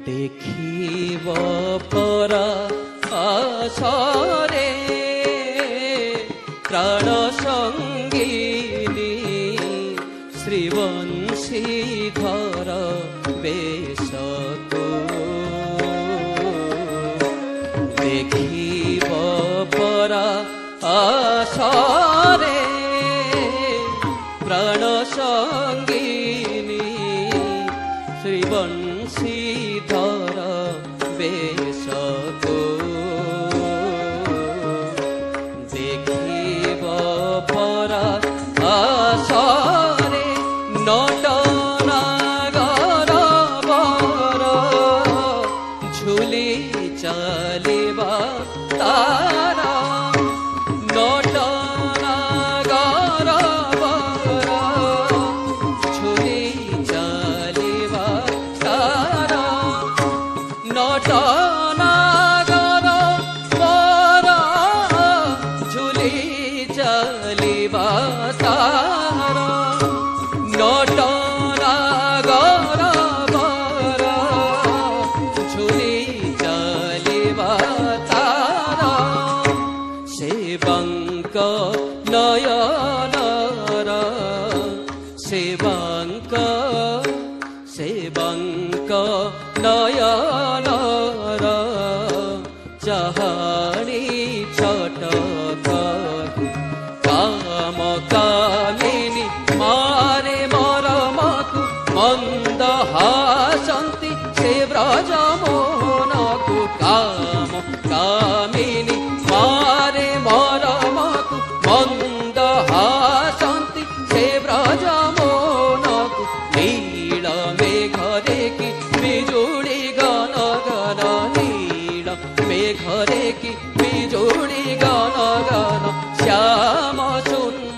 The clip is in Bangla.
দেখিব পরা আশারে প্রাণ সঙ্গিনী শ্রীবংশীধর বেশকো দেখিব পরা আশারে প্রাণ সঙ্গিনী শ্রীবংশীধর বেশকো দেখিব পরা আশারে নটনাগর বর ঝুলি চালিবা তারা নটনাগর বর ঝুলি চালিবা তারা নটনাগর বর ঝুলি চালিবা তারা নটনাগর বর ঝুলি চালিবা তারা সেবাঙ্ক নয়নর সেবাঙ্ক নয়নর চাহানি ছটক কাম কামিনী মারে মরমকু মন্দ হাসন্তি সে ব্রজ মোহনকু কাম কামিনী মারে মরমকু মন্দ হাসন্তি সে ব্রজ মোহনকু নীল মেঘ দেখি বিজুড়ি গণ গণ নীল মেঘ দেখি বিজুড়ি গণ গণ শ্যাম সুন্দর